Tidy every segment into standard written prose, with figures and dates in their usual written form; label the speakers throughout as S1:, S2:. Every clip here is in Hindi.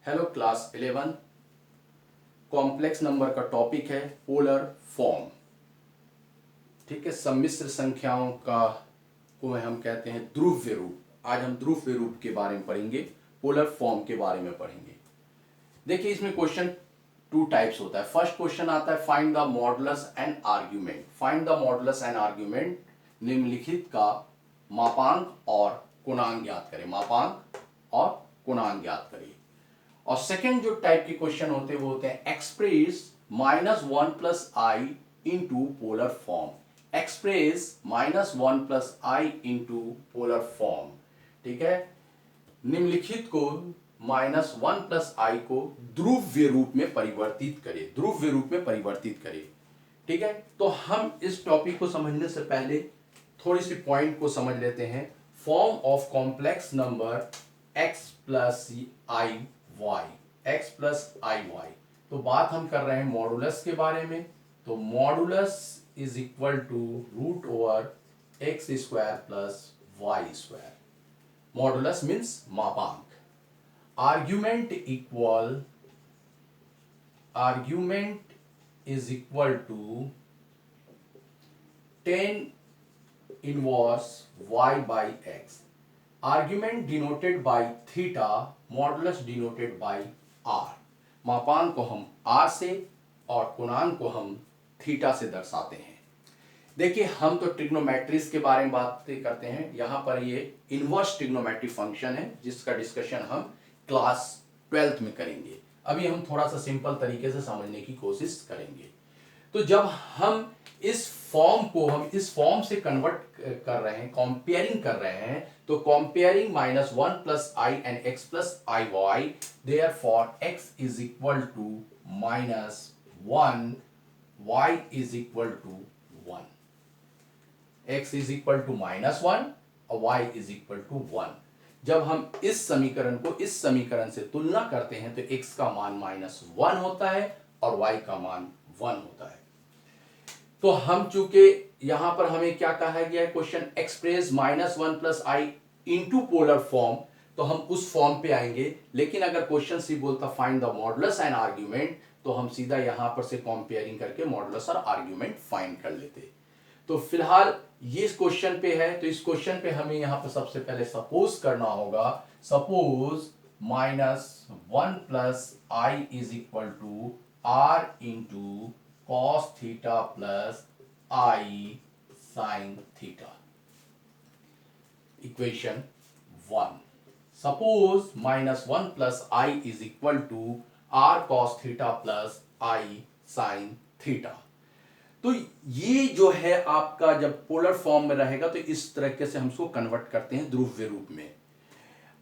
S1: हेलो क्लास 11 कॉम्प्लेक्स नंबर का टॉपिक है पोलर फॉर्म। ठीक है, सम्मिश्र संख्याओं का को हम कहते हैं ध्रुव्य रूप। आज हम ध्रुव्य रूप के बारे में पढ़ेंगे, पोलर फॉर्म के बारे में पढ़ेंगे। देखिए, इसमें क्वेश्चन टू टाइप्स होता है। फर्स्ट क्वेश्चन आता है find the modulus and argument. Find the modulus and argument, निम्नलिखित का मापांक और गुणांक ज्ञात करें। मापांक और गुणांक ज्ञात करें। और सेकेंड जो टाइप के क्वेश्चन होते हैं वो होते हैं express -1 plus i into polar form. Express -1 plus i into polar form. ठीक है, निम्नलिखित को -1 प्लस आई को ध्रुव्य रूप में परिवर्तित करें। ध्रुव्य रूप में परिवर्तित करें। ठीक है, तो हम इस टॉपिक को समझने से पहले थोड़ी सी पॉइंट को समझ लेते हैं। Form of complex number x plus i y, x plus i y. तो बात हम कर रहे हैं मॉडुलस के बारे में। तो modulus is equal to root over x square plus y square. Modulus means मापांक। Argument is equal to 10 inverse y by x. Argument denoted by theta, modulus denoted by r। मापांक को हम r से और गुणांक को हम थीटा से दर्शाते हैं। देखिए, हम तो ट्रिग्नोमेट्रीज के बारे में बात करते हैं। यहां पर ये इनवर्स ट्रिग्नोमेट्री फंक्शन है जिसका डिस्कशन हम क्लास 12th में करेंगे। अभी हम थोड़ा सा सिंपल तरीके से समझने की कोशिश करेंगे। तो जब हम इस फॉर्म से कन्वर्ट कर रहे हैं, कंपेयरिंग कर रहे हैं, तो comparing -1 plus i and x plus i y, therefore x is equal to -1, y is equal to 1। x is equal to -1 और y इज इक्वल टू 1। जब हम इस समीकरण को इस समीकरण से तुलना करते हैं तो x का मान -1 होता है और y का मान 1 होता है। तो हम चूंकि यहां पर हमें क्या कहा गया है, question express -1 plus i into polar form, तो हम उस फॉर्म पे आएंगे। लेकिन अगर क्वेश्चन सी बोलता find the modulus and argument, तो हम सीधा यहां पर से कंपेयरिंग करके मॉडुलस और आर्ग्यूमेंट फाइंड कर लेते। तो फिलहाल ये इस क्वेश्चन पे है, तो इस क्वेश्चन पे हमें यहां पर सबसे पहले सपोज करना होगा। Suppose -1 plus i is equal to r into cos theta plus i sin theta. Equation 1। Suppose -1 plus i is equal to r cos theta plus i sin theta. तो ये जो है आपका जब पोलर फॉर्म में रहेगा तो इस तरीके से हम इसको कन्वर्ट करते हैं ध्रुव्य रूप में।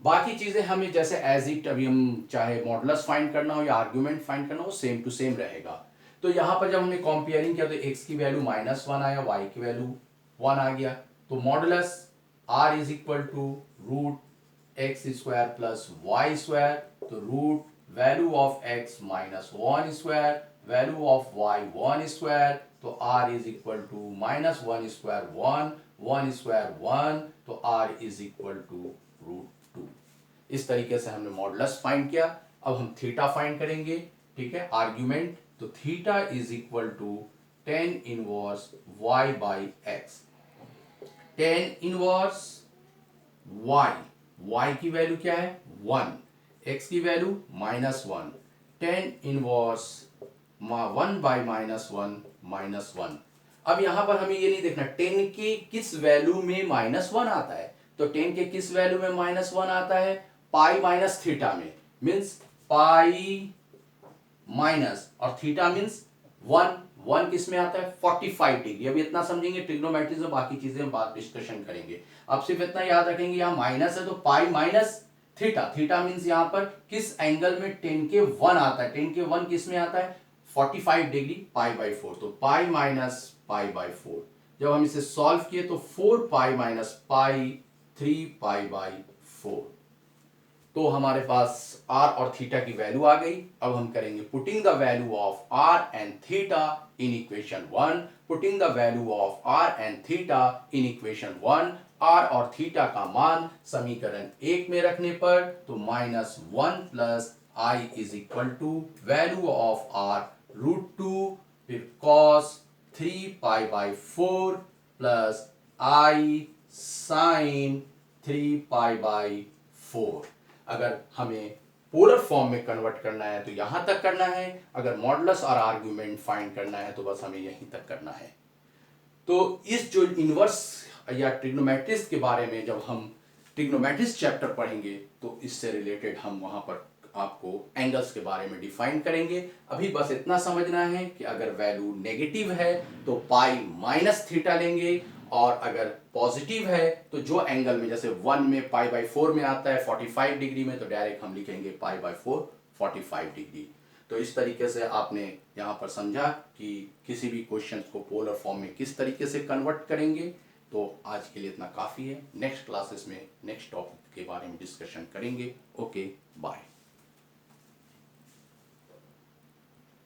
S1: बाकी चीजें हमें जैसे एज इट, अभी हम चाहे मॉडुलस फाइंड करना हो या आर्ग्यूमेंट फाइंड करना हो, सेम टू सेम रहेगा। तो यहां पर जब हमने कंपेयरिंग किया तो x की वैल्यू -1 आया, y की वैल्यू 1 आ गया। तो modulus r is equal to root x square plus y square. तो root value of x -1 square, value of y 1 square. तो r is equal to -1 square 1, 1 square 1। तो r इज इक्वल टू √2। इस तरीके से हमने मॉडुलस फाइंड किया। अब हम थीटा फाइंड करेंगे। ठीक है, आर्ग्यूमेंट, तो theta is equal to 10 inverse y by x. 10 inverse y, y की वैल्यू क्या है 1, x की वैल्यू -1। 10 inverse 1 by -1। अब यहां पर हमें ये नहीं देखना 10 के किस वैल्यू में -1 आता है। तो 10 के किस वैल्यू में -1 आता है, पाई माइनस थीटा में, मीन्स पाई माइनस और थीटा मीन्स 1 किस में आता है 45 डिग्री। अब इतना समझेंगे, ट्रिग्नोमेट्री से बाकी चीजें बात डिस्कशन करेंगे। अब सिर्फ इतना याद रखेंगे, यहां माइनस है तो pi minus theta. Theta means यहां पर किस एंगल में 10 के 1 आता है। 10 के 1 किस में आता है 45 डिग्री, पाई बाई 4। तो पाई माइनस पाई बाई 4। जब हम इसे सॉल्व किए तो 4 pi minus pi 3 pi by 4। तो हमारे पास r और थीटा की वैल्यू आ गई। अब हम करेंगे putting the value of r and theta in equation 1। Putting the value of r and theta in equation 1, r और थीटा का मान समीकरण 1 में रखने पर तो -1 plus i is equal to value of r √2 फिर cos 3π/4 प्लस आई साइन 3π/4। अगर हमें पोलर फॉर्म में कन्वर्ट करना है तो यहां तक करना है, अगर मॉडुलस और आर्ग्यूमेंट फाइंड करना है तो बस हमें यहीं तक करना है। तो इस जो इनवर्स या ट्रिग्नोमेट्रिक्स के बारे में जब हम ट्रिग्नोमेट्रिक्स चैप्टर पढ़ेंगे तो इससे रिलेटेड हम वहां पर आपको एंगल्स के बारे में डिफाइन करेंगे। अभी बस इतना समझना है कि अगर वैल्यू नेगेटिव है तो पाई माइनस थीटा लेंगे, और अगर पॉजिटिव है तो जो एंगल में जैसे 1 में π/4 में आता है 45 डिग्री में, तो डायरेक्ट हम लिखेंगे π/4 45 डिग्री। तो इस तरीके से आपने यहाँ पर समझा कि किसी भी क्वेश्चन को पोलर फॉर्म में किस तरीके से कन्वर्ट करेंगे। तो आज के लिए इतना काफ़ी है। नेक्स्ट क्लासेस में नेक्स्ट टॉपिक के बारे में डिस्कशन करेंगे। Okay, bye.